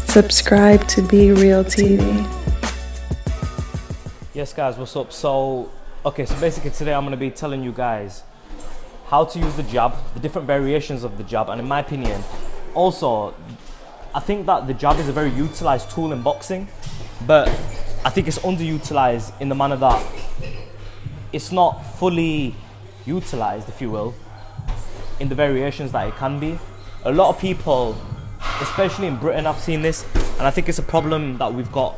Subscribe to Be Real TV. Yes guys, what's up? So basically today I'm going to be telling you guys how to use the jab, the different variations of the jab, and in my opinion, also, I think that the jab is a very utilized tool in boxing, but I think it's underutilized in the manner that it's not fully utilized, if you will, in the variations that it can be. A lot of people, especially in Britain, I've seen this, and I think it's a problem that we've got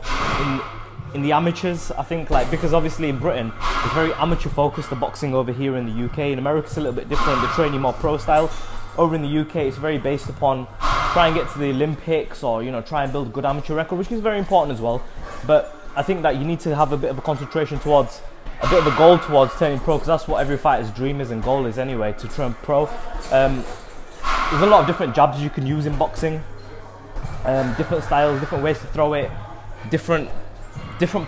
in the amateurs. I think, like, because obviously in Britain it's very amateur focused, the boxing over here in the UK. In America it's a little bit different, they train you more pro style. Over in the UK it's very based upon try and get to the Olympics, or try and build a good amateur record, which is very important as well. But I think that you need to have a bit of a concentration towards a bit of a goal towards turning pro, because that's what every fighter's dream is and goal is anyway, to turn pro. There's a lot of different jabs you can use in boxing, different styles, different ways to throw it, different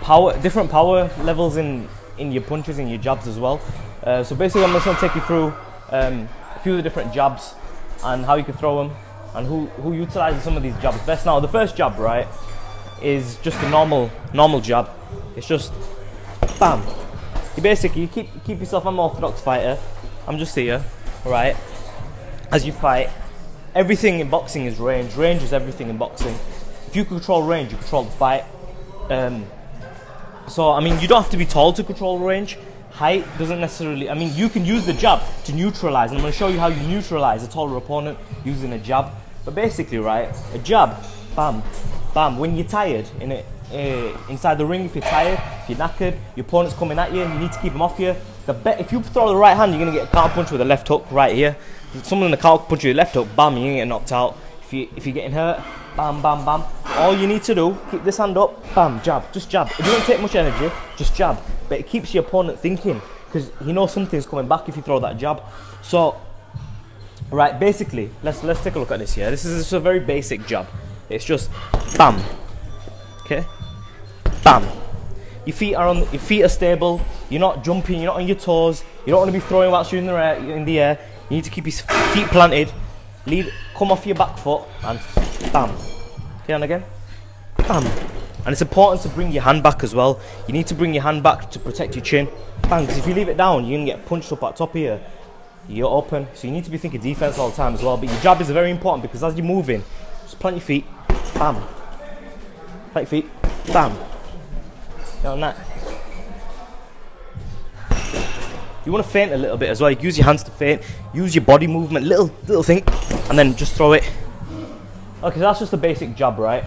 power levels in your punches and your jabs as well. So basically I'm just going to take you through a few of the different jabs and how you can throw them and who utilizes some of these jabs best. Now the first jab, right, is just a normal jab. It's just bam. You basically keep yourself. I'm an orthodox fighter, I'm just here, right? As you fight, everything in boxing is range. Range is everything in boxing. If you control range, you control the fight. So I mean, you don't have to be tall to control range. Height doesn't necessarily, I mean, you can use the jab to neutralize, and I'm going to show you how you neutralize a taller opponent using a jab. But basically, right, a jab, bam, bam. When you're tired inside the ring, if you're tired, if you're knackered, your opponent's coming at you, you need to keep him off you. If you throw the right hand, you're going to get a counter punch with a left hook right here. Someone in the counter punch with your left hook, bam, you're going to get knocked out. If you're getting hurt, bam, bam, bam. All you need to do, keep this hand up, bam, jab, just jab. It doesn't take much energy, just jab. But it keeps your opponent thinking, because he knows something's coming back if you throw that jab. So, right, basically, let's take a look at this here. This is just a very basic jab. It's just bam, okay, bam. Your feet are stable. You're not jumping. You're not on your toes. You don't want to be throwing whilst you're in the air. You need to keep your feet planted. Come off your back foot and bam. Okay, and again, bam. And it's important to bring your hand back as well. You need to bring your hand back to protect your chin. Bang, because if you leave it down, you're going to get punched up at top here. You're open, so you need to be thinking defense all the time as well. But your jab is very important, because as you're moving, just plant your feet, bam. Plant your feet, bam. Get on that. You want to feint a little bit as well. You use your hands to feint. Use your body movement, little thing, and then just throw it. Okay, so that's just a basic jab, right?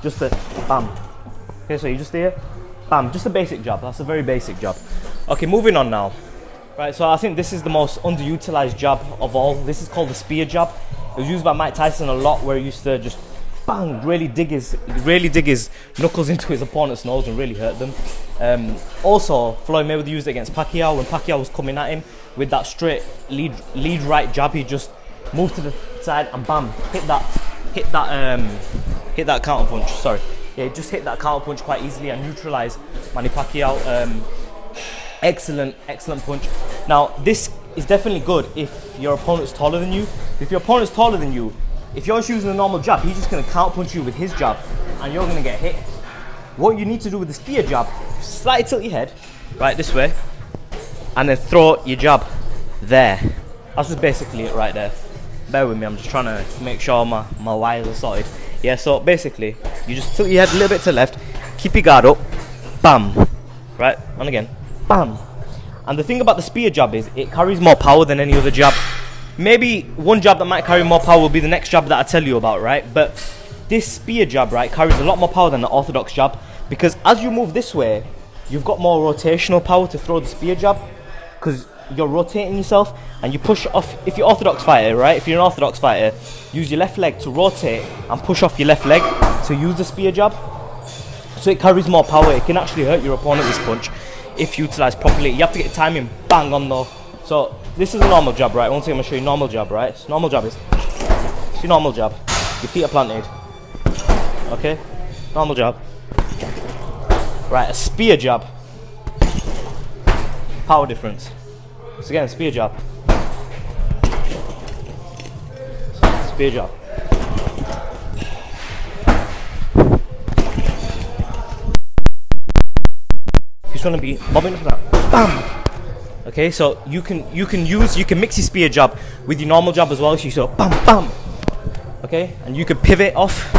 Just a bam. Okay, so you just here, bam, just a basic jab. That's a very basic jab. Okay, moving on now. Right, so I think this is the most underutilized jab of all. This is called the spear jab. It was used by Mike Tyson a lot, where he used to just bang, really dig his knuckles into his opponent's nose and really hurt them. Also, Floyd Mayweather used it against Pacquiao. When Pacquiao was coming at him with that straight lead right jab, he just moved to the side and bam, hit that counter punch. Sorry, yeah, just hit that counter punch quite easily and neutralized Manny Pacquiao. Excellent punch. Now this is definitely good if your opponent's taller than you. If your opponent's taller than you, if you're just using a normal jab, he's just going to counter punch you with his jab, and you're going to get hit. What you need to do with the spear jab, slightly tilt your head right this way, and then throw your jab there. That's just basically it right there. Bear with me, I'm just trying to make sure my wires are sorted. Yeah, so basically, you just tilt your head a little bit to the left, keep your guard up, bam, right, and again, bam. And the thing about the spear jab is, it carries more power than any other jab. Maybe one jab that might carry more power will be the next jab that I tell you about, right? But this spear jab, right, carries a lot more power than the orthodox jab, because as you move this way, you've got more rotational power to throw the spear jab, because you're rotating yourself and you push off. If you're orthodox fighter, right, if you're an orthodox fighter, use your left leg to rotate and push off your left leg to use the spear jab. So it carries more power. It can actually hurt your opponent, this punch, if utilized properly. You have to get timing bang on though. So this is a normal jab, right? One thing I'm going to show you normal jab, right? So normal jab is, it's your normal jab. Your feet are planted. Okay? Normal jab. Right, a spear jab. Power difference. So again, spear jab. Spear jab. just gonna be bobbing for that. Bam. Okay, so you can mix your spear jab with your normal jab as well. So you sort of bam bam. Okay, and you can pivot off.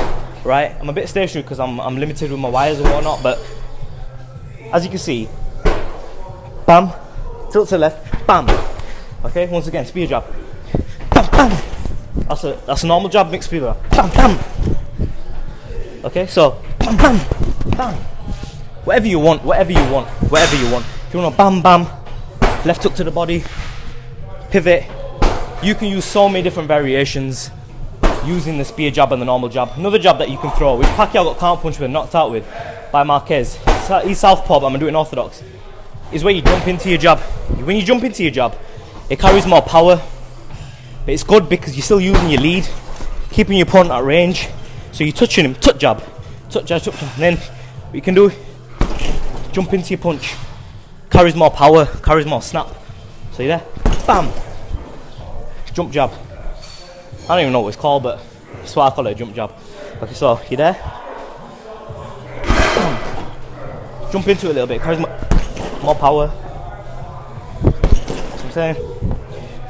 Right, I'm a bit stationary because I'm limited with my wires and whatnot, but as you can see, bam, tilt to the left, bam. Okay, once again, spear jab, bam bam. That's a normal jab mixed spear jab, bam bam. Okay, so bam bam bam. Whatever you want. If you want to bam bam, left hook to the body, pivot. You can use so many different variations using the spear jab and the normal jab. Another jab that you can throw, which Pacquiao got counter punched with, knocked out with by Marquez. He's southpaw, but I'm doing orthodox. Is where you jump into your jab. When you jump into your jab, it carries more power, but it's good because you're still using your lead, keeping your opponent at range. So you're touching him, touch jab, and then what you can do, jump into your punch. Carries more power, carries more snap. So you're there, bam, jump jab. I don't even know what it's called, but that's why I call it a jump jab. Okay, so you're there, bam. Jump into it a little bit, carries more power. That's what I'm saying.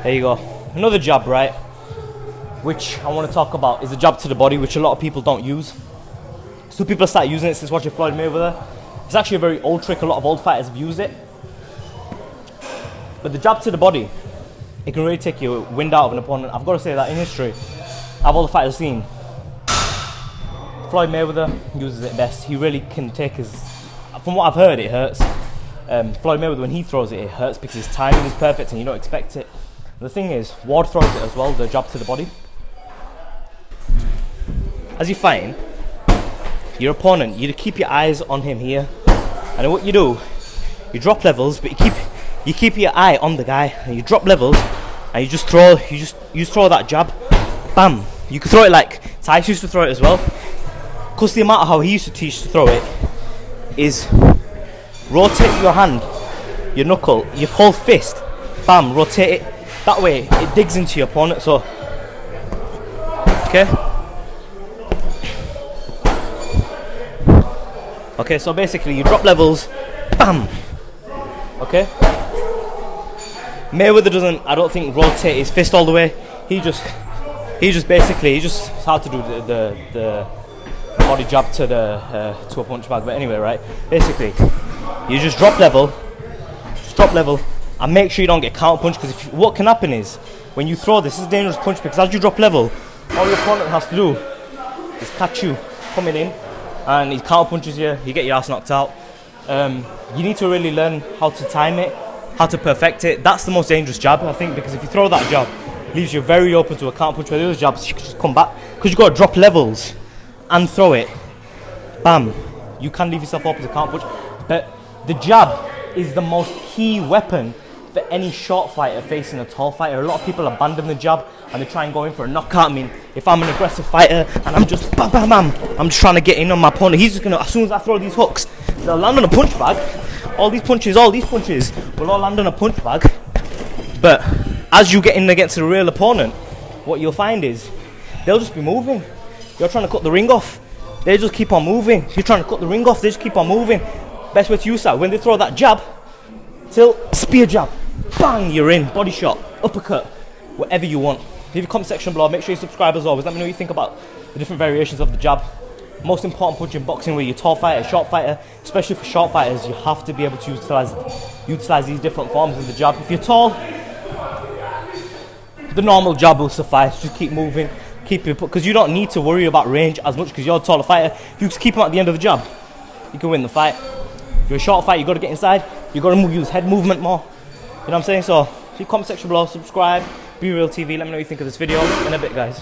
There you go. Another jab, right, which I want to talk about is a jab to the body, which a lot of people don't use. So people start using it since watching Floyd Mayweather. It's actually a very old trick, a lot of old fighters have used it. But the jab to the body, it can really take your wind out of an opponent. I've got to say that in history, out of all the fighters I've seen, Floyd Mayweather uses it best. He really can take his, from what I've heard, it hurts. Floyd Mayweather, when he throws it, it hurts because his timing is perfect and you don't expect it. The thing is, Ward throws it as well, the jab to the body. As you're fighting, your opponent, you keep your eyes on him here, and then what you do, you drop levels, but you keep your eye on the guy, and you drop levels, and you just throw that jab, bam. You can throw it like Tyson used to throw it as well. Because the amount of how he used to teach to throw it is rotate your hand, your knuckle, your whole fist, bam, rotate it. That way, it digs into your opponent. So, okay. Okay, so basically you drop levels, bam. Okay. Mayweather doesn't, I don't think, rotate his fist all the way. He just how to do the body jab to a punch bag. But anyway, right? Basically, you just drop level, and make sure you don't get counter punch. Because what can happen is when you throw this is a dangerous punch, because as you drop level, all your opponent has to do is catch you coming in, and he counter punches you. You get your ass knocked out. You need to really learn how to time it, how to perfect it. That's the most dangerous jab, I think, because if you throw that jab, it leaves you very open to a counter punch. Where the other jabs, you can just come back, because you've got to drop levels and throw it. Bam. You can leave yourself open to counter punch. But the jab is the most key weapon for any short fighter facing a tall fighter. A lot of people abandon the jab and they try and go in for a knockout. I mean, if I'm an aggressive fighter and I'm just bam, bam, bam, I'm just trying to get in on my opponent, he's just gonna, as soon as I throw these hooks, they'll land on a punch bag. All these punches will all land on a punch bag. But as you get in against a real opponent, what you'll find is they'll just be moving. You're trying to cut the ring off, they just keep on moving. You're trying to cut the ring off, they just keep on moving. Best way to use that, when they throw that jab, tilt, spear jab, bang, you're in, body shot, uppercut, whatever you want. Leave a comment section below, make sure you subscribe as always, let me know what you think about the different variations of the jab. Most important punch in boxing, where you're tall fighter, short fighter, especially for short fighters, you have to be able to utilize these different forms of the jab. If you're tall, the normal jab will suffice, just keep moving, keep it, because you don't need to worry about range as much because you're a taller fighter. If you just keep them at the end of the jab, you can win the fight. If you're a short fighter, you got to get inside, you got to use head movement more. You know what I'm saying? So, leave a comment section below, subscribe, Be Real TV, let me know what you think of this video. In a bit, guys.